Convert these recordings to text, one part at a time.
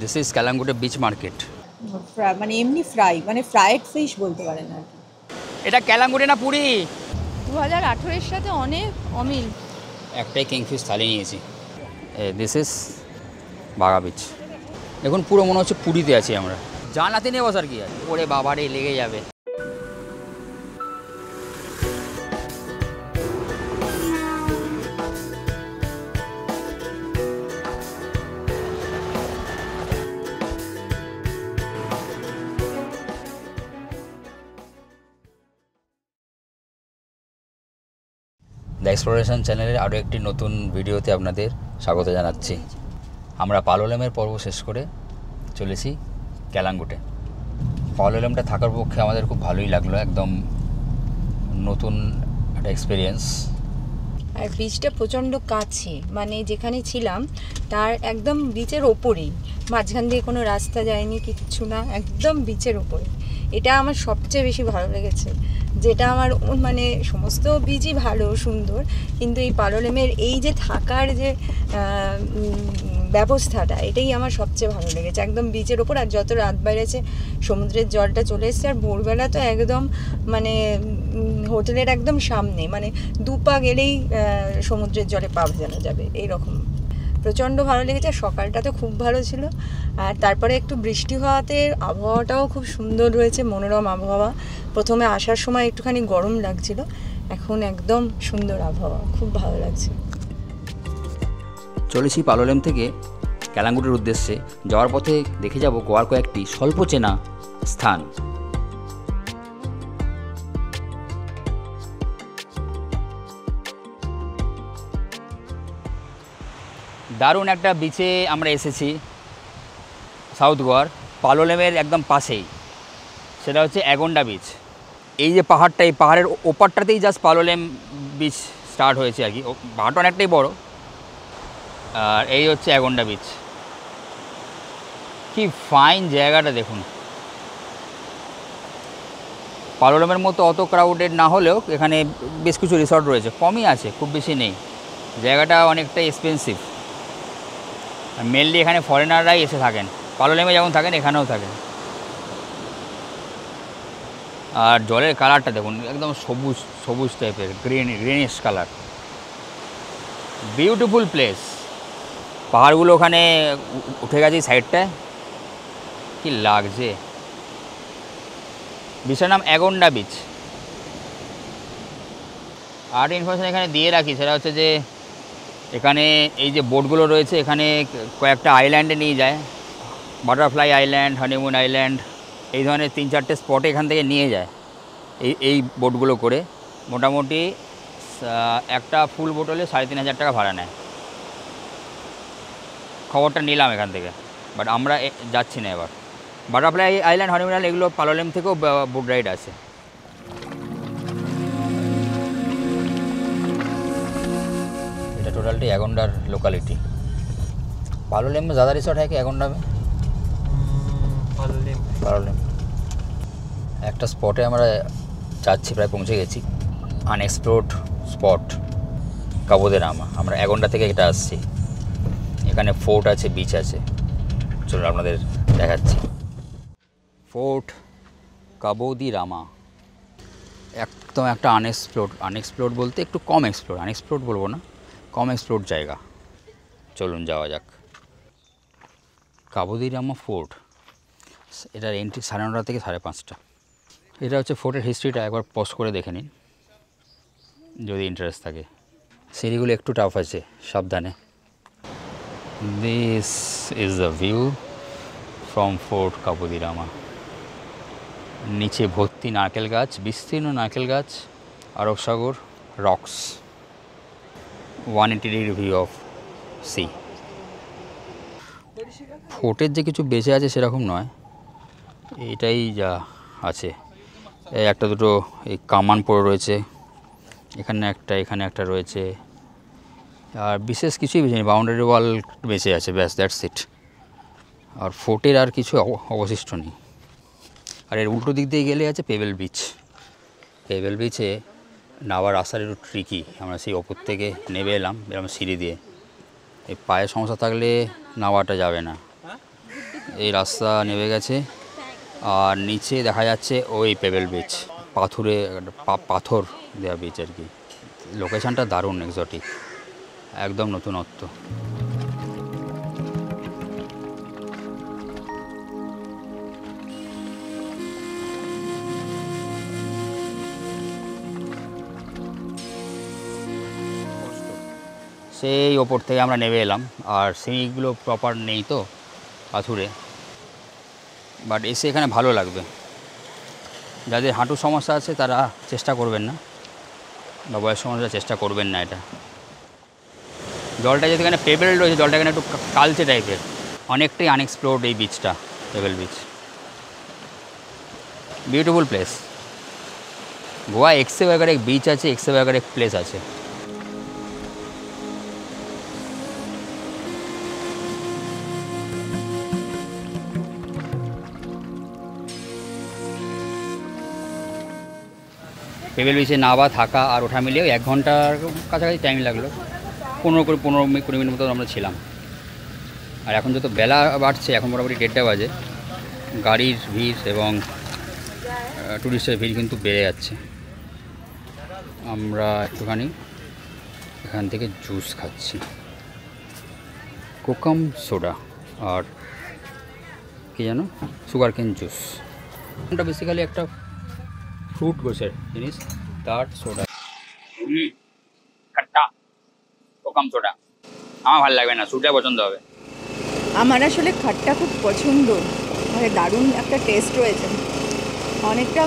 This is Calangute beach market. মানে এমনি fry, মানে ফ্রাইড ফিশ বলতে পারেন আর কি। এটা কালাঙ্গুটে না পুরী? 2018-এর সাথে অনেক অমিল। একটাই কিংফিশ থালি নিয়েছি। This is Bagha beach. এখন পুরো মনে হচ্ছে পুরীতে আছি আমরা। জানাতে নিয়ে বসার কি আছে, ওরে বাবারে লেগে যাবে। দ্য এক্সপ্লোরেশন চ্যানেলের আরও একটি নতুন ভিডিওতে আপনাদের স্বাগত জানাচ্ছি। আমরা পালোলেমের পর্ব শেষ করে চলেছি কালাঙ্গুটে। পালোলেমটা থাকার পক্ষে আমাদের খুব ভালোই লাগলো, একদম নতুন একটা এক্সপিরিয়েন্স। আর বিচটা প্রচণ্ড কাছে, মানে যেখানে ছিলাম তার একদম বিচের ওপরেই, মাঝখান দিয়ে কোনো রাস্তা যায়নি, কিচ্ছু না, একদম বিচের ওপরে। এটা আমার সবচেয়ে বেশি ভালো লেগেছে, যেটা আমার মানে সমস্ত বিচই ভালো সুন্দর, কিন্তু এই পালোলেমের এই যে থাকার যে ব্যবস্থাটা, এটাই আমার সবচেয়ে ভালো লেগেছে। একদম বিচের ওপর, আর যত রাত বাইরেছে সমুদ্রের জলটা চলে এসছে, আর ভোরবেলা তো একদম মানে হোটেলের একদম সামনে, মানে দুপা গেলেই সমুদ্রের জলে পা ভেজানো যাবে, এইরকম। প্রচণ্ড ভালো লেগেছে। সকালটা তো খুব ভালো ছিল, আর তারপরে একটু বৃষ্টি হওয়াতে আবহাওয়াটাও খুব সুন্দর রয়েছে, মনোরম আবহাওয়া। প্রথমে আসার সময় একটুখানি গরম লাগছিল, এখন একদম সুন্দর আবহাওয়া, খুব ভালো লাগছে। চলেছি পালোলেম থেকে কালাঙ্গুটের উদ্দেশ্যে। যাওয়ার পথে দেখে যাব গোয়ার কয়েকটি স্বল্প চেনা স্থান। দারুণ একটা বিচে আমরা এসেছি, সাউথ গোয়ার পালোলেমের একদম পাশেই। সেটা হচ্ছে অ্যাগন্ডা বিচ। এই যে পাহাড়টা, এই পাহাড়ের ওপারটাতেই জাস্ট পালোলেম বিচ স্টার্ট হয়েছে আর কি। পাহাড়টা অনেকটাই বড়, আর এই হচ্ছে অ্যাগন্ডা বিচ। কি ফাইন জায়গাটা দেখুন। পালোলেমের মতো অত ক্রাউডেড না হলেও এখানে বেশ কিছু রিসর্ট রয়েছে, কমই আছে, খুব বেশি নেই। জায়গাটা অনেকটা এক্সপেন্সিভ। মেনলি এখানে ফরেনাররাই এসে থাকেন, পালোলেমে যেমন থাকেন এখানেও থাকেন। আর জলের কালারটা দেখুন, একদম সবুজ সবুজ টাইপের, গ্রিনিশ কালার। Beautiful place. পাহাড়গুলো ওখানে উঠে গেছে এই সাইডটায়, কি লাগছে। বিচের নাম অ্যাগন্ডা বিচ। আর ইনফরমেশন এখানে দিয়ে রাখি, সেটা হচ্ছে যে এখানে এই যে বোটগুলো রয়েছে, এখানে কয়েকটা আইল্যান্ডে নিয়ে যায়। বাটারফ্লাই আইল্যান্ড, হানিমুন আইল্যান্ড, এই ধরনের 3-4টে স্পটে এখান থেকে নিয়ে যায় এই বোটগুলো করে। মোটামুটি একটা ফুল বোট হলে 3,500 টাকা ভাড়া নেয়। খবরটা নিলাম এখান থেকে, বাট আমরা যাচ্ছি না এবার। বাটারফ্লাই আইল্যান্ড, হানিমুন আইল্যান্ড, এগুলো পালোলেম থেকেও বোট রাইড আছে। এটা टोटली অ্যাগন্ডার लोकेलिटी। पालोलेम में ज़्यादा रिसोर्ट है कि অ্যাগন্ডা में? পালোলেম একটা স্পটে আমরা যাচ্ছি, প্রায় পৌঁছে গেছি। আনএক্সপ্লোর্ড স্পট কাবো দে রামা। আমরা অ্যাগন্ডা থেকে এটা আসছি। এখানে ফোর্ট আছে, বিচ আছে, চলুন আপনাদের দেখাচ্ছি। ফোর্ট কাবো দি রামা একদম একটা আনএক্সপ্লোর্ড বলতে একটু কম এক্সপ্লোর, আনএক্সপ্লোর্ড বলবো না, কম এক্সপ্লোর্ড জায়গা। চলুন যাওয়া যাক। কাবো দি রামা ফোর্ট, এটার এন্ট্রি 9:30 থেকে 5:30। এটা হচ্ছে ফোর্টের হিস্ট্রিটা, একবার পজ করে দেখে নিন যদি ইন্টারেস্ট থাকে। সিঁড়িগুলো একটু টাফ আছে, সাবধানে। This is the view from fort Cabo de Rama. নিচে ভর্তি নারকেল গাছ, বিস্তীর্ণ নারকেল গাছ, আরব সাগর, rocks, 180 degree view of sea. ফোর্টের যে কিছু বেঁচে আছে সেরকম নয়, এটাই যা আছে। এই একটা দুটো এই কামান পড়ে রয়েছে, এখানে একটা রয়েছে, আর বিশেষ কিছুই বেঁচে নেই। বাউন্ডারি ওয়াল বেঁচে আছে, ব্যাস, দ্যাটস ইট। আর ফোর্টের আর কিছু অবশিষ্ট নেই। আর এর উল্টো দিক দিয়ে গেলে আছে পেবেল বিচ। পেবেল বিচে নামার রাস্তার একটু ট্রিকি, আমরা সেই ওপর থেকে নেমে এলাম এরকম সিঁড়ি দিয়ে। এই পায়ে সমস্যা থাকলে নামাটা যাবে না। এই রাস্তা নেমে গেছে, আর নিচে দেখা যাচ্ছে ওই পেবেল বিচ, পাথরে পাথর দেওয়া বিচ আর কি। লোকেশানটা দারুণ, এক্সোটিক, একদম নতুনত্ব। সেই ওপর থেকে আমরা নেমে এলাম, আর সিঁড়িগুলো প্রপার নেই তো পাথুরে, বাট এসে এখানে ভালো লাগবে। যাদের হাঁটুর সমস্যা আছে তারা চেষ্টা করবেন না, বা বয়স সমস্যা চেষ্টা করবেন না এটা। জলটা যেহেতু এখানে পেবেল রয়েছে, জলটা এখানে একটু কালচে টাইপের, অনেকটাই আনএক্সপ্লোর্ড এই বিচটা, pebble beach. Beautiful place. Goa একসে वगैरह एक बीच আছে, একসে वगैरह एक প্লেস আছে। পেবেল বিচে নাবা, থাকা আর ওঠা মিলিয়ে 1 ঘন্টার কাছাকাছি টাইম লাগলো। 15-20 মিনিট মতো আমরা ছিলাম। আর এখন যত বেলা বাড়ছে, এখন মোটামুটি 1:30 বাজে, গাড়ির ভিড় এবং টুরিস্টের ভিড় কিন্তু বেড়ে যাচ্ছে। আমরা একটুখানি এখান থেকে জুস খাচ্ছি, কোকাম সোডা আর কি জানো, সুগার কেন জুস। এটা বেসিক্যালি একটা ফ্রুট গোছের জিনিস, তার সোডা। খাট্টা, কোকাম সোডা আমার ভালো লাগবে না, সুটা পছন্দ হবে। আমার আসলে খাট্টা খুব পছন্দ, মানে দারুণ একটা টেস্ট রয়েছে, অনেকটা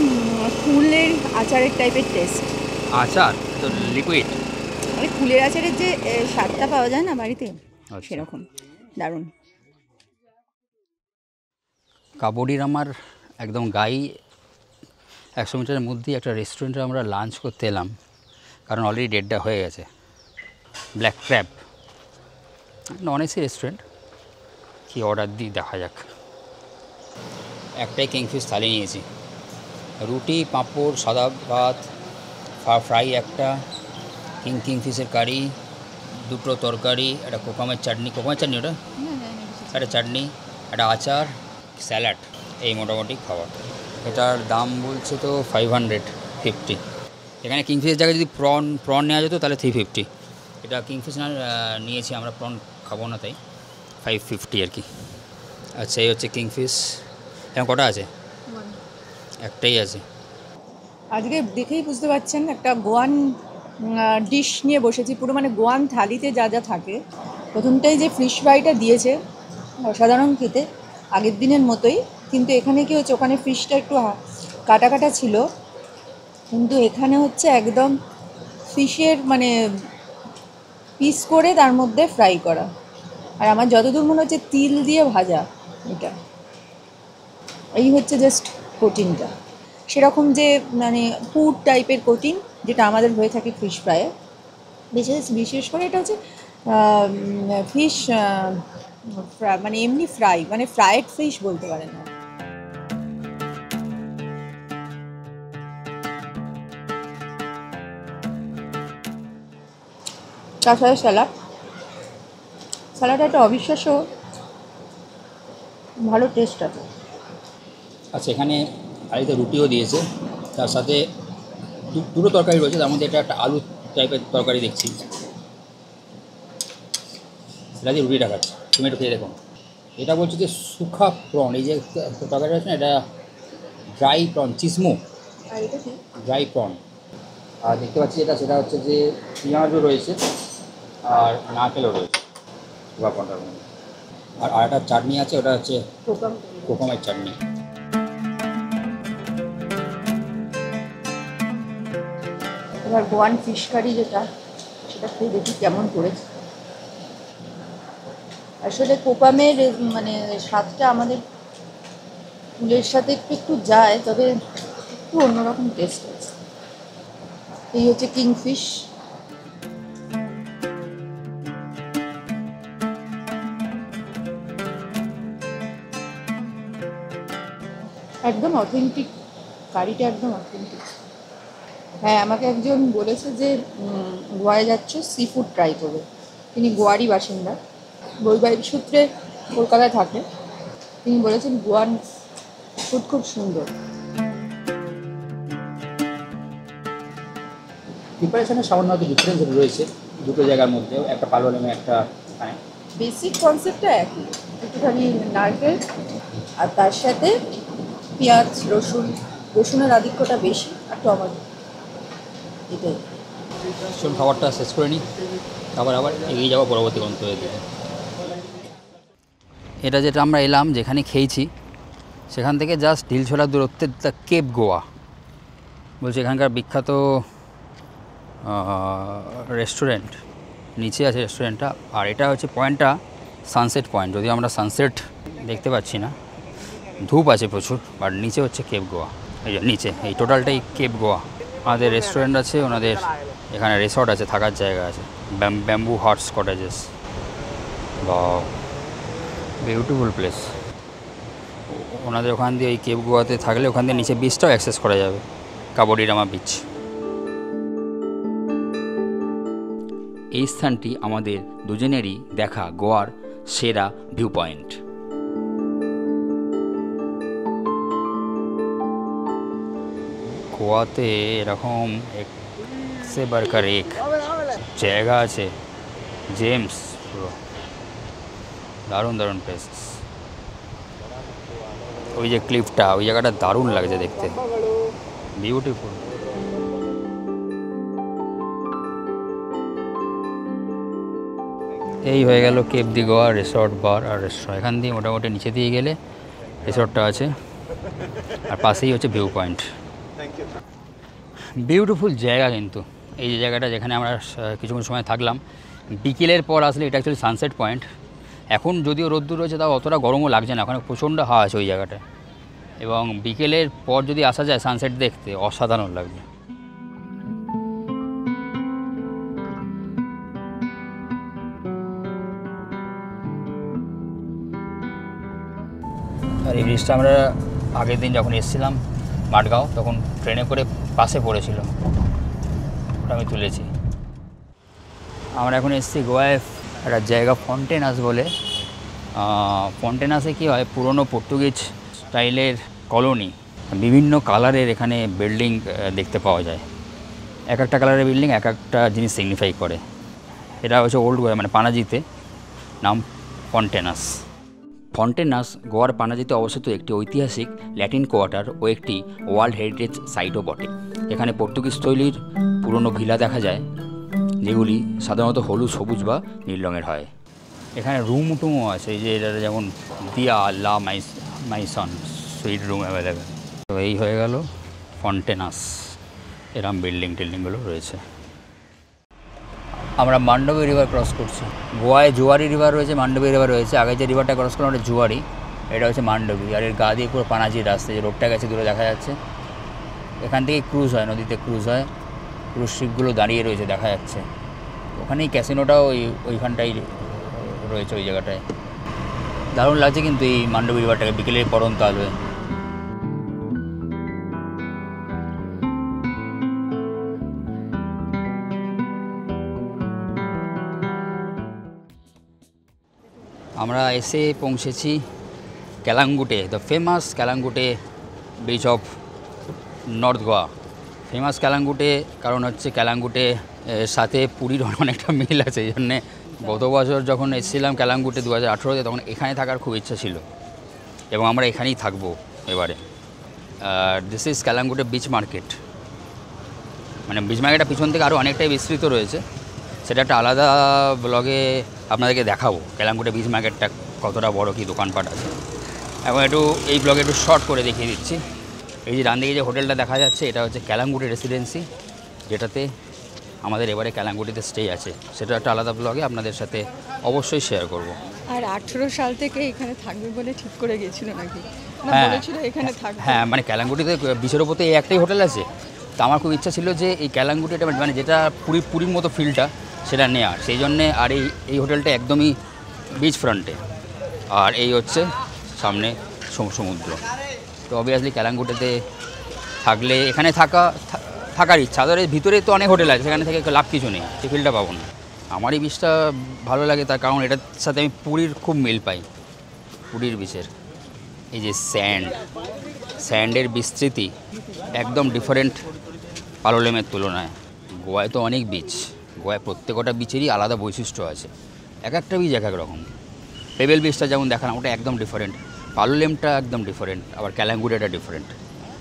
ফুলের আচারের টাইপের টেস্ট। আচার তো লিকুইড, মানে ফুলের আচারের যে স্বাদটা পাওয়া যায় না বাড়িতে, সেরকম দারুণ। কাবডির আমার একদম গায়ে 100 মিটারের মধ্যেই একটা রেস্টুরেন্টে আমরা লাঞ্চ করতে এলাম, কারণ অলরেডি 1:30 হয়ে গেছে। Black crab, non AC restaurant. কি অর্ডার দিই দেখা যাক। একটাই কিংফিশ থালি নিয়েছি, রুটি, পাঁপড়, সাদা ভাত, ফ্রাই একটা, কিংফিশের কারি, 2টো তরকারি, একটা কোকামের চাটনি, ওটা একটা চাটনি, একটা আচার, স্যালাড, এই মোটামুটি খাবার। এটার দাম বলছে তো 550। এখানে কিংফিশের জায়গায় যদি প্রন নেওয়া যেত তাহলে 350। এটা কিংফিশ না নিয়েছি আমরা, প্রন খাবো না তাই 550 আর কি। আচ্ছা, এই হচ্ছে কিংফিশ। এখন কটা আছে? একটাই আছে। আজকে দেখেই বুঝতে পারছেন একটা গোয়ান ডিশ নিয়ে বসেছি পুরো, মানে গোয়ান থালিতে যা যা থাকে। প্রথমটাই যে ফিশ ফ্রাইটা দিয়েছে, অসাধারণ খেতে, আগের দিনের মতোই। কিন্তু এখানে কি হচ্ছে, ওখানে ফিশটা একটু কাটা কাটা ছিল, কিন্তু এখানে হচ্ছে একদম ফিশের মানে পিস করে তার মধ্যে ফ্রাই করা। আর আমার যতদূর মনে হচ্ছে তিল দিয়ে ভাজা এটা। এই হচ্ছে জাস্ট কোটিংটা, সেরকম যে মানে পুর টাইপের কোটিং যেটা আমাদের হয়ে থাকে ফিশ ফ্রাইয়ে। বিশেষ করে এটা হচ্ছে ফিশ মানে এমনি ফ্রাই, মানে ফ্রাইড ফিশ বলতে পারেন না। তার সাথে স্যালাড একটা অবিশ্বাস্য ভালো টেস্ট আছে। আচ্ছা, এখানে আলিতে রুটিও দিয়েছে, তার সাথে 2টো তরকারি রয়েছে, তার মধ্যে এটা একটা আলু টাইপের তরকারি দেখছি। সেটা দিয়ে রুটিটা খাচ্ছে, তুমি একটু খেয়ে দেখো। এটা বলছে যে সুখা প্রন, এই যে তরকারি আছে না, এটা ড্রাই প্রন, চিসমু আর এটা কি? Dry prawn. আর দেখতে পাচ্ছি সেটা হচ্ছে যে পেঁয়াজও রয়েছে আর নারকেলও রয়েছে সুখা প্রনটার মধ্যে। আর একটা চাটনি আছে, ওটা হচ্ছে কোকামের চাটনি। এবার গোয়ান ফিশ কারি যেটা, সেটা খেয়ে দেখি কেমন করেছে। আসলে কোকামের মানে স্বাদটা আমাদের ফুলের সাথে একটু একটু যায়, তবে একটু অন্যরকম টেস্ট আছে। এই হচ্ছে কিংফিশ। একদম অথেন্টিক কারিটা, একদম অথেন্টিক। হ্যাঁ, আমাকে একজন বলেছে যে গোয়ায় যাচ্ছ, সি ফুড ট্রাই করবে। তিনি গোয়ারই বাসিন্দা, বৈবাহিক সূত্রে কলকাতায় থাকে। তিনি বলেছেন গোয়ান ফুড খুব সুন্দর। প্রিপারেশনের সামান্য হয়তো ডিফারেন্স রয়েছে দুটো জায়গার মধ্যেও, একটা পালোলেমে একটা এখানে। বেসিক কনসেপ্টটা একই, একটুখানি নারকেল আর তার সাথে পেঁয়াজ রসুনের আধিক্যটা বেশি আর টমেটো, এটাই। চলুন খাবারটা শেষ করে নিই, তারপর আবার এগিয়ে যাবো পরবর্তী গন্তব্যের দিকে। এটা যেটা আমরা এলাম যেখানে খেয়েছি সেখান থেকে জাস্ট ঢিলছোড়া দূরত্বের দ্য কেপ গোয়া বলছে এখানকার বিখ্যাত রেস্টুরেন্ট, নিচে আছে রেস্টুরেন্টটা। আর এটা হচ্ছে পয়েন্টটা সানসেট পয়েন্ট, যদিও আমরা সানসেট দেখতে পাচ্ছি না, ধূপ আছে প্রচুর, বাট নিচে হচ্ছে কেপ গোয়া। এই যে নিচে এই টোটালটাই কেপ গোয়া। আমাদের রেস্টুরেন্ট আছে, ওনাদের এখানে রিসর্ট আছে, থাকার জায়গা আছে, ব্যাম্বু হটস কটেজেস, বা বিউটিফুল প্লেস। ওনাদের ওখান দিয়ে ওই কেপ গোয়াতে থাকলে ওখান দিয়ে নিচে বিচটাও অ্যাক্সেস করা যাবে, কাবডিরামা বিচ। এই স্থানটি আমাদের দুজনেরই দেখা গোয়ার সেরা ভিউ পয়েন্ট। গোয়াতে এরকম এক সে বারকার এক জায়গা আছে, জেমস, পুরো দারুণ দারুণ প্লেসেস। ওই যে ক্লিপটা, ওই জায়গাটা দারুণ লাগছে দেখতে, বিউটিফুল। এই হয়ে গেল কেপ দি গোয়া রিসর্ট, বার আর রেস্টুরেন্ট। এখান দিয়ে মোটামুটি নিচে দিয়ে গেলে রিসর্টটা আছে, আর পাশেই হচ্ছে ভিউ পয়েন্ট। বিউটিফুল জায়গা কিন্তু এই যে জায়গাটা, যেখানে আমরা কিছুক্ষণ সময় থাকলাম। বিকেলের পর আসলে এটা অ্যাকচুয়ালি সানসেট পয়েন্ট। এখন যদিও রোদ্দুর রয়েছে, তাও অতটা গরমও লাগছে না, ওখানে প্রচণ্ড হাওয়া আছে ওই জায়গাটায়। এবং বিকেলের পর যদি আসা যায় সানসেট দেখতে, অসাধারণ লাগবে। আর এই ব্রিজটা আমরা আগের দিন যখন এসেছিলাম মাঠগাঁও, তখন ট্রেনে করে পাশে পড়েছিল, ওটা আমি তুলেছি। আমরা এখন এসেছি গোয়ায় একটা জায়গা ফন্টেনাস বলে। ফন্টেনাসে কী হয়, পুরনো পর্তুগিজ স্টাইলের কলোনি, বিভিন্ন কালারের এখানে বিল্ডিং দেখতে পাওয়া যায়। এক একটা কালারের বিল্ডিং এক একটা জিনিস সিগনিফাই করে। এটা হচ্ছে ওল্ড গোয়া, মানে পানাজিতে, নাম ফন্টেনাস। ফন্টেনাস গোয়ার পানাজিতে অবস্থিত একটি ঐতিহাসিক ল্যাটিন কোয়ার্টার ও একটি ওয়ার্ল্ড হেরিটেজ সাইটও বটে। এখানে পর্তুগিজ শৈলীর পুরনো ভিলা দেখা যায়, যেগুলি সাধারণত হলুদ, সবুজ বা নীল রঙের হয়। এখানে রুম টুমও আছে, এই যে এটা যেমন দিয়া লা মাইসন সুইট রুম অ্যাভেলেবেল। তো এই হয়ে গেল ফন্টেনাস, এরম বিল্ডিং টিল্ডিংগুলো রয়েছে। আমরা মান্ডবী রিভার ক্রস করছি। গোয়ায় জোয়ারি রিভার রয়েছে, মান্ডবী রিভার রয়েছে। আগে যে রিভারটা ক্রস করলাম ওটা জোয়ারি, এটা হচ্ছে মান্ডবী। আর এর গা দিয়ে পুরো পানাজির রাস্তা, যে রোডটা গেছে দূরে দেখা যাচ্ছে। এখান থেকে ক্রুজ হয়, নদীতে ক্রুজ হয়, ক্রুজ শিপগুলো দাঁড়িয়ে রয়েছে দেখা যাচ্ছে। ওখানেই ক্যাসিনোটাও ওইখানটাই রয়েছে, ওই জায়গাটায়। দারুণ লাগছে কিন্তু এই মান্ডবী রিভারটাকে বিকেলের পরন্ত আলোয়। আমরা এসে পৌঁছেছি Calangute, the famous Calangute beach of north Goa. Famous Calangute কারণ হচ্ছে ক্যালাঙ্গুটে সাথে পুরীর অনেকটা মিল আছে। এই জন্যে গত বছর যখন এসেছিলাম ক্যালাঙ্গুটে 2018-তে, তখন এখানে থাকার খুব ইচ্ছা ছিল এবং আমরা এখানেই থাকবো এবারে। This is Calangute beach market. মানে বিচ মার্কেটটা পিছন থেকে আরও অনেকটাই বিস্তৃত রয়েছে, সেটা একটা আলাদা ব্লগে আপনাদেরকে দেখাবো। ক্যালাঙ্গুটে বিচ মার্কেটটা কতটা বড়, কী দোকানপাট আছে। এখন একটু এই ব্লগে একটু শর্ট করে দেখিয়ে দিচ্ছি। এই যে ডান দিকে যে হোটেলটা দেখা যাচ্ছে, এটা হচ্ছে ক্যালাঙ্গুটে রেসিডেন্সি, যেটাতে আমাদের এবারে ক্যালাঙ্গুটিতে স্টে আছে। সেটা একটা আলাদা ব্লগে আপনাদের সাথে অবশ্যই শেয়ার করব। আর 18 সাল থেকে এখানে থাকবে বলে ঠিক করে গেছিল নাকি? হ্যাঁ এখানে থাকবে। হ্যাঁ, মানে ক্যালাঙ্গুটিতে বিচের ওপর এই একটাই হোটেল আছে। তো আমার খুব ইচ্ছা ছিল যে এই ক্যালাঙ্গুটিটা মানে যেটা পুরীর মতো ফিলটা সেটা নেওয়ার, সেই জন্যে। আর এই হোটেলটা একদমই বিচ ফ্রন্টে, আর এই হচ্ছে সামনে সমুদ্র। তো অবভিয়াসলি ক্যালাঙ্গুটিতে থাকলে এখানে থাকার ইচ্ছা। আদারওয়াইজ ভিতরে তো অনেক হোটেল আছে, সেখানে থেকে লাভ কিছু নেই, সেই ফিলটা পাবো না। আমার এই বিচটা ভালো লাগে, তার কারণ এটার সাথে আমি পুরীর খুব মিল পাই, পুরীর বিচের। এই যে স্যান্ডের বিস্তৃতি একদম ডিফারেন্ট পালোলেমের তুলনায়। গোয়ায় তো অনেক বিচ, গোয়ায় প্রত্যেকটা বিচেরই আলাদা বৈশিষ্ট্য আছে, এক একটা বিচ এক এক রকম। পেবেল বিচটা যেমন দেখালাম ওটা একদম ডিফারেন্ট, পালোলেমটা একদম ডিফারেন্ট, আবার ক্যালাঙ্গুটেটা ডিফারেন্ট,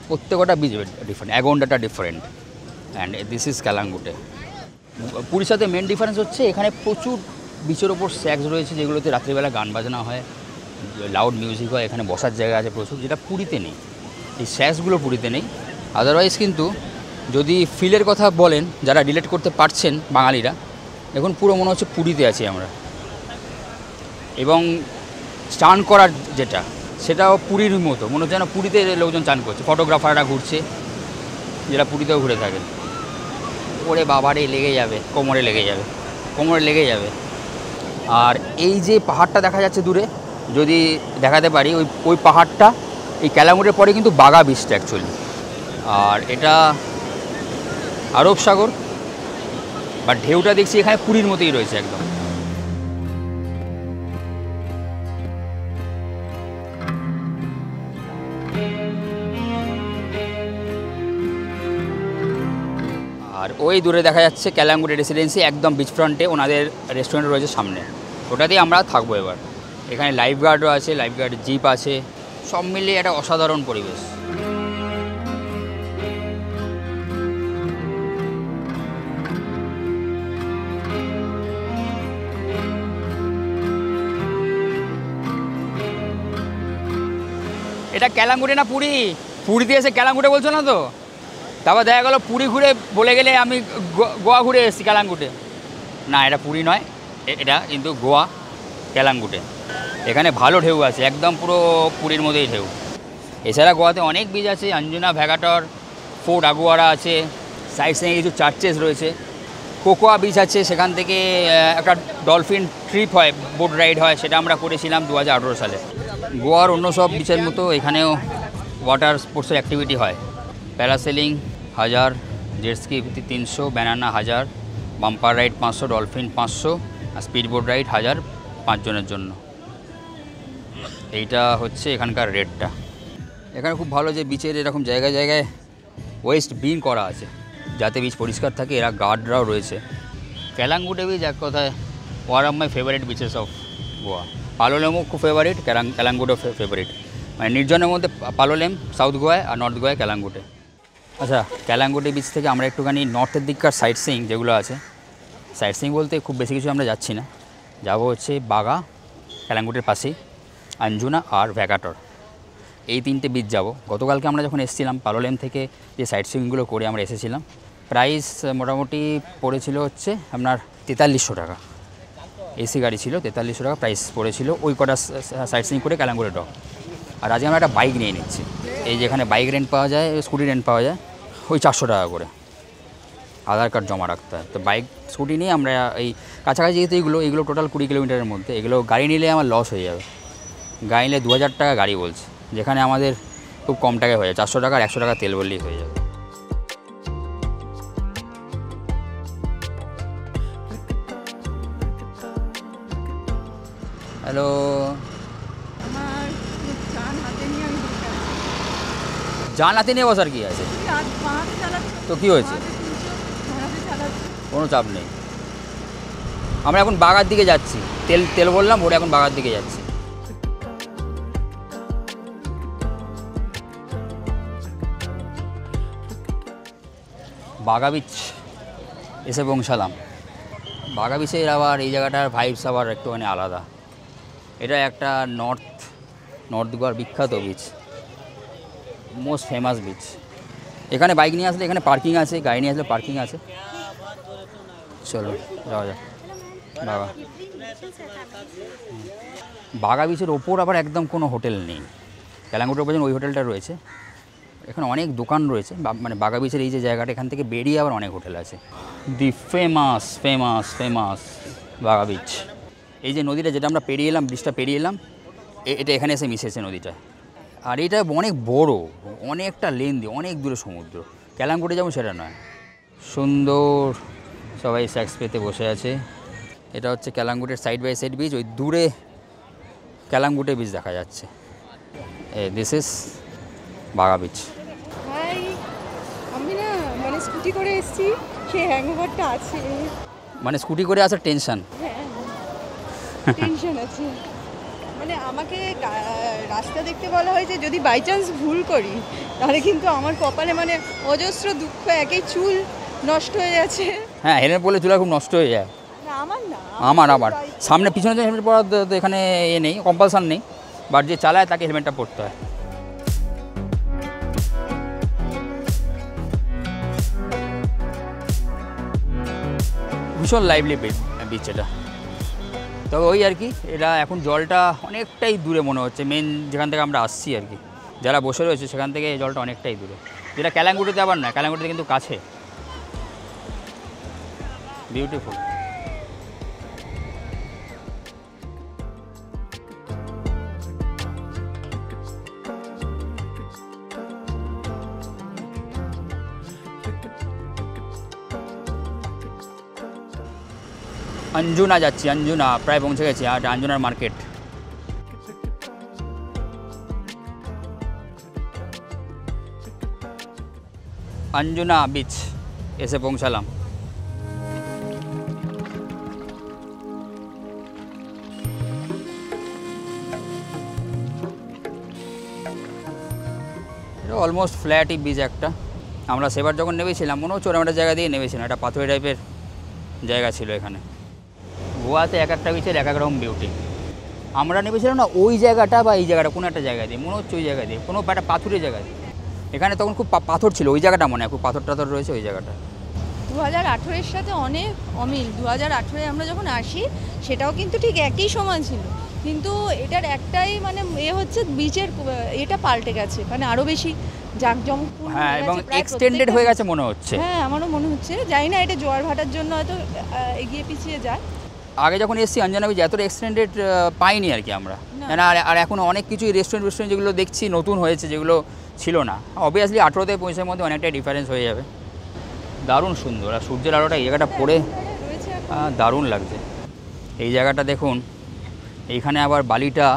প্রত্যেকটা বিচ ডিফারেন্ট, অ্যাগন্ডাটা different, and this is Calangute. পুরীর সাথে মেন ডিফারেন্স হচ্ছে এখানে প্রচুর বিচের ওপর স্যাক্স রয়েছে যেগুলোতে রাত্রিবেলা গান বাজনা হয়, লাউড মিউজিক হয়, এখানে বসার জায়গা আছে প্রচুর, যেটা পুরীতে নেই। এই স্যাক্সগুলো পুরীতে নেই। আদারওয়াইজ কিন্তু যদি ফিলের কথা বলেন, যারা রিলেট করতে পারছেন বাঙালিরা, এখন পুরো মনে হচ্ছে পুরীতে আছি আমরা। এবং চান করার যেটা, সেটাও পুরীর মতো মনে হচ্ছে যেন পুরীতে লোকজন চান করছে, ফটোগ্রাফাররা ঘুরছে, যেটা পুরীতেও ঘুরে থাকেন। ওরে বাবারে লেগে যাবে, কোমরে লেগে যাবে। আর এই যে পাহাড়টা দেখা যাচ্ছে দূরে, যদি দেখাতে পারি, ওই পাহাড়টা এই ক্যালাঙ্গুটের পরে কিন্তু বাগা বিচটা অ্যাকচুয়ালি। আর এটা আরব সাগর, বা ঢেউটা দেখছি এখানে পুরীর মতোই রয়েছে একদম। আর ওই দূরে দেখা যাচ্ছে ক্যালাঙ্গুটে রেসিডেন্সি, একদম বিচ ফ্রন্টে ওনাদের রেস্টুরেন্ট রয়েছে সামনে, ওটাতেই আমরা থাকবো এবার। এখানে লাইফ গার্ডও আছে, লাইফ গার্ড জিপ আছে, সব মিলিয়ে একটা অসাধারণ পরিবেশ। এটা ক্যালাঙ্গুটে না পুরী? পুরীতে এসে ক্যালাঙ্গুটে বলছো না তো? তারপর দেখা গেলো পুরী ঘুরে বলে গেলে আমি গোয়া ঘুরে এসেছি ক্যালাঙ্গুটে। না, এটা পুরী নয়, এটা কিন্তু গোয়া ক্যালাঙ্গুটে। এখানে ভালো ঢেউ আছে, একদম পুরো পুরীর মধ্যেই ঢেউ। এছাড়া গোয়াতে অনেক বিচ আছে, আঞ্জুনা, ভ্যাগাটর, ফোর্ট আগুয়ারা আছে, সাইড সিনে কিছু চার্চেস রয়েছে, কোকোয়া বিচ আছে, সেখান থেকে একটা ডলফিন ট্রিপ হয়, বোট রাইড হয়, সেটা আমরা করেছিলাম 2018 সালে। গোয়ার অন্য সব বিচের মতো এখানেও ওয়াটার স্পোর্টসের অ্যাক্টিভিটি হয়। Parasailing 1000, jet ski 300, banana 1000, bumper ride 500, dolphin 500, আর স্পিড বোট রাইড 1000 5 জনের জন্য। এইটা হচ্ছে এখানকার রেটটা। এখানে খুব ভালো যে বিচের এরকম জায়গায় জায়গায় ওয়েস্ট বিন করা আছে, যাতে বিচ পরিষ্কার থাকে, এরা গার্ডরাও রয়েছে। ক্যালাঙ্গুটে বিচ এক কথায় one of my favourite beaches of Goa. পালোলেমও খুব ফেভারিট, ক্যালাঙ্গুটেও ফেভারিট। মানে নির্জনের মধ্যে পালোলেম সাউথ গোয়ায়, আর নর্থ গোয়ায় ক্যালাঙ্গুটে। আচ্ছা, ক্যালাঙ্গুটে বিচ থেকে আমরা একটুখানি নর্থের দিককার সাইট সিইং যেগুলো আছে, সাইট সিইং বলতে খুব বেশি কিছু আমরা যাচ্ছি না, যাবো হচ্ছে বাগা, ক্যালাঙ্গুটের পাশেই আঞ্জুনা আর ভ্যাগাটর, এই 3টে বিচ যাব। গতকালকে আমরা যখন এসেছিলাম পালোলেম থেকে যে সাইট সিইংগুলো করে আমরা এসেছিলাম, প্রাইস মোটামুটি পড়েছিল হচ্ছে আপনার 4300 টাকা। এসি গাড়ি ছিল, 4300 টাকা প্রাইস পড়েছিল ওই কটা সাইট সিইং করে ক্যালাঙ্গুটে ডক। আর আজকে আমরা একটা বাইক নিয়ে নিচ্ছি, এই যেখানে বাইক রেন্ট পাওয়া যায়, স্কুটি রেন্ট পাওয়া যায়, ওই 400 টাকা করে, আধার কার্ড জমা রাখতে হয়। তো বাইক স্কুটি নিয়ে আমরা এই কাছাকাছি যেহেতু এইগুলো টোটাল 20 কিলোমিটারের মধ্যে, এগুলো গাড়ি নিলে আমার লস হয়ে যাবে। গাড়ি নিলে 2000 টাকা গাড়ি বলছে, যেখানে আমাদের খুব কম টাকায় হয়ে যায়, 400 টাকা আর 100 টাকা তেল বললেই হয়ে যাবে। হ্যালো, জান হাতে নিয়ে বসার কি আছে? তো কী হয়েছে? কোনো চাপ নেই। আমরা এখন বাগার দিকে যাচ্ছি, তেল বললাম ভরে এখন বাগার দিকে যাচ্ছি। বাগা বিচ এসে পৌঁছালাম। বাগা বিচের আবার এই জায়গাটার ভাইবস আবার একটুখানি আলাদা। এটা একটা নর্থ গোয়ার বিখ্যাত বিচ, মোস্ট ফেমাস বিচ। এখানে বাইক নিয়ে আসলে এখানে পার্কিং আছে, গাড়ি নিয়ে আসলে পার্কিং আছে। চলো যাওয়া যাক বাগা বিচের ওপর আবার একদম কোনো হোটেল নেই, ক্যালাঙ্গুটের ওপর ওই হোটেলটা রয়েছে। এখানে অনেক দোকান রয়েছে, মানে বাগা বিচের এই যে জায়গাটা, এখান থেকে বেরিয়ে আবার অনেক হোটেল আছে। দি ফেমাস ফেমাস ফেমাস বাগা বিচ। এই যে নদীটা যেটা আমরা পেরিয়ে এলাম, ব্রিজটা পেরিয়ে এলাম, এটা এখানে এসে মিশেছে নদীটা। আর এটা অনেক বড়, অনেকটা লেন্দি, অনেক দূরে সমুদ্র। ক্যালাঙ্গুটে যেমন সেটা নয়। সুন্দর সবাই স্যাক্স পেতে বসে আছে। এটা হচ্ছে ক্যালাঙ্গুটের সাইড বাই সাইড বিচ, ওই দূরে ক্যালাঙ্গুটে বিচ দেখা যাচ্ছে। This is Baga beach. Hi, আমি না মানে স্কুটি করে এসেছি, সেই হ্যাংওভারটা আছে। মানে স্কুটি করে আসার টেনশন? টেনশন আছে, মানে আমাকে রাস্তা দেখতে বলা হয়েছে, যদি বাই চান্স ভুল করি তাহলে কিন্তু আমার কপালে মানে অজস্র দুঃখ, একই চুল নষ্ট হয়ে যাচ্ছে। হ্যাঁ, হেলমেট পরলে চুল খুব নষ্ট হয়ে যায়। না আমার না, আমার সামনে পিছনে তো হেলমেট পরা তো এখানে নেই, কম্পালসার নেই, বাট যে চালায় তাকে হেলমেটটা পরতে হয়। ভীষণ লাইভলি বিচ এটা। তবে ওই আর কি, এটা এখন জলটা অনেকটাই দূরে মনে হচ্ছে, মেন যেখান থেকে আমরা আসছি আর কি, যারা বসে রয়েছে সেখান থেকে জলটা অনেকটাই দূরে, যেটা ক্যালাঙ্গুটিতে আবার না, ক্যালাঙ্গুটিতে কিন্তু কাছে। বিউটিফুল। अंजुना যাচ্ছি, अंजुना প্রায় পৌঁছে গেছি। আর अंजुनाর মার্কেট। अंजुना বিচ এসে পৌঁছালাম। এটা অলমোস্ট ফ্ল্যাটই বিচ একটা। আমরা সেবার যখন নেমেছিলাম মনে হচ্ছে ওরকম একটা জায়গা দিয়ে নেমেছিলাম, একটা পাথুরে টাইপের জায়গা ছিল এখানে। গোয়াতে এক একটা বিচের এক এক রকম বিউটি। আমরা নেমেছিলাম না ওই জায়গাটা বা এই জায়গাটা, কোনো একটা জায়গা দিয়ে মনে হচ্ছে ওই জায়গা দিয়ে, কোনো একটা পাথুরের জায়গা দিয়ে। এখানে তখন খুব পাথর ছিল ওই জায়গাটা, মনে হয় খুব পাথর টাথর রয়েছে ওই জায়গাটা। 2018-এর সাথে অনেক অমিল। 2018-এ আমরা যখন আসি সেটাও কিন্তু ঠিক একই সময় ছিল, কিন্তু এটার একটাই মানে হচ্ছে বিচের এটা পাল্টে গেছে, মানে আরও বেশি জাঁকজমকপূর্ণ। হ্যাঁ, এবং এক্সটেন্ডেড হয়ে গেছে মনে হচ্ছে। হ্যাঁ, আমারও মনে হচ্ছে, জানি না এটা জোয়ার ভাটার জন্য হয়তো এগিয়ে পিছিয়ে যায়। আগে যখন এসেছি অঞ্জনা বিচ এতটা এক্সটেন্ডেড পাইনি আর কি আমরা। আর এখন অনেক কিছুই রেস্টুরেন্ট যেগুলো দেখছি নতুন হয়েছে, যেগুলো ছিল না। অবভিয়াসলি 18তে 25-এর মধ্যে অনেকটাই ডিফারেন্স হয়ে যাবে। দারুণ সুন্দর, আর সূর্যের আলোটা এই জায়গাটা পড়ে দারুণ লাগছে। এই জায়গাটা দেখুন, এইখানে আবার বালিটা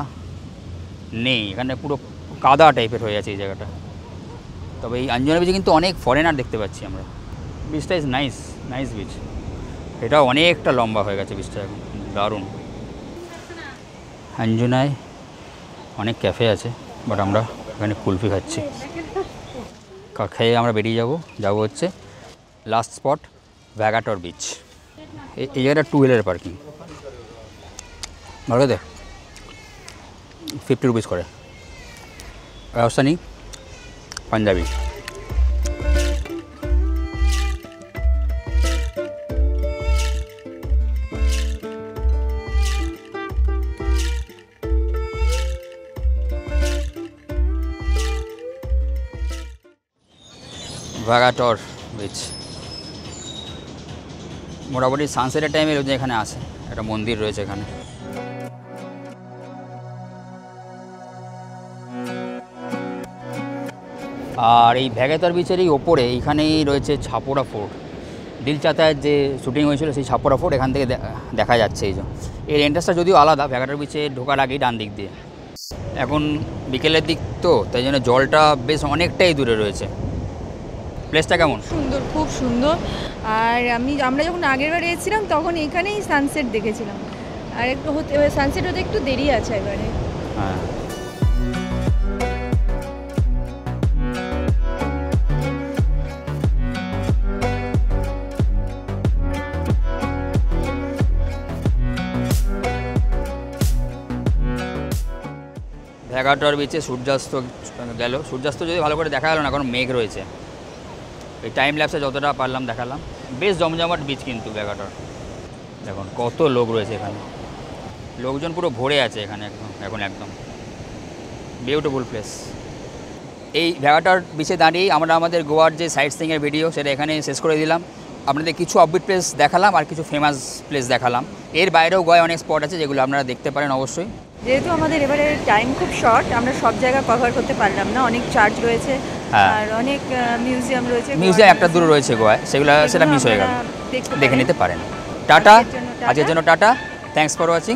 নেই, এখানে পুরো কাদা টাইপের হয়ে আছে এই জায়গাটা। তবে এই অঞ্জনা বিচে কিন্তু অনেক ফরেনার দেখতে পাচ্ছি আমরা। বিচটা ইজ নাইস বিচ। এটা অনেকটা লম্বা হয়ে গেছে বিচটা এখন, দারুণ। অঞ্জনায় অনেক ক্যাফে আছে, বাট আমরা এখানে কুলফি খাচ্ছি। খেয়ে আমরা বেরিয়ে যাব হচ্ছে লাস্ট স্পট ভ্যাগাটর বিচ। এই জায়গাটা 2 হুইলার পার্কিং। ভালো দে 50 রুপিস করে, ব্যবস্থা নেই। পাঞ্জাবি। ভ্যাগাটর বিচ মোটামুটি সানসেটের টাইমে রয়েছে, এখানে আসে একটা মন্দির রয়েছে এখানে। আর এই ভ্যাগাটর বিচের এই ওপরে এইখানেই রয়েছে ছাপোরা ফোর্ট। দিল চাতায়ের যে শুটিং হয়েছিল সেই ছাপোরা ফোর্ট এখান থেকে দেখা যাচ্ছে। এই যে এর এন্ট্রান্সটা যদিও আলাদা, ভ্যাগাটর বিচে ঢোকার আগেই ডান দিক দিয়ে। এখন বিকেলের দিক তো, তাই জন্য জলটা বেশ অনেকটাই দূরে রয়েছে। প্লেসটা কেমন? সুন্দর, খুব সুন্দর। আর আমরা যখন আগের বার এসেছিলাম তখন এখানেই সানসেট দেখেছিলাম, আর একটু সানসেট হতে একটু দেরি আছে এবারে। হ্যাঁ, ভ্যাগাটর বিচে সূর্যাস্ত গেল। সূর্যাস্ত যদি ভালো করে দেখা গেল না, কারণ মেঘ রয়েছে। এই টাইম ল্যাপসে যতটা পারলাম দেখালাম। বেশ জমজমাট বিচ কিন্তু ভ্যাগাটর। দেখুন কত লোক রয়েছে এখানে, লোকজন পুরো ভরে আছে এখানে এখন একদম বিউটিফুল প্লেস। এই ভ্যাগাটর বিচে দাঁড়িয়েই আমরা আমাদের গোয়ার যে সাইট সিইংয়ের ভিডিও সেটা এখানে শেষ করে দিলাম। আপনাদের কিছু অফবিট প্লেস দেখালাম আর কিছু ফেমাস প্লেস দেখালাম। এর বাইরেও গোয়ায় অনেক স্পট আছে যেগুলো আপনারা দেখতে পারেন অবশ্যই। যেহেতু আমাদের এবারে টাইম খুব শর্ট, আমরা সব জায়গা কভার করতে পারলাম না। অনেক চার্চ রয়েছে আর অনেক মিউজিয়াম রয়েছে, মিউজিয়াম একটা দূরে রয়েছে গোয়ায়, সেটা মিস হয়ে গেল, দেখে নিতে পারেন। টাটা, আজকের জন্য টাটা। Thanks for watching.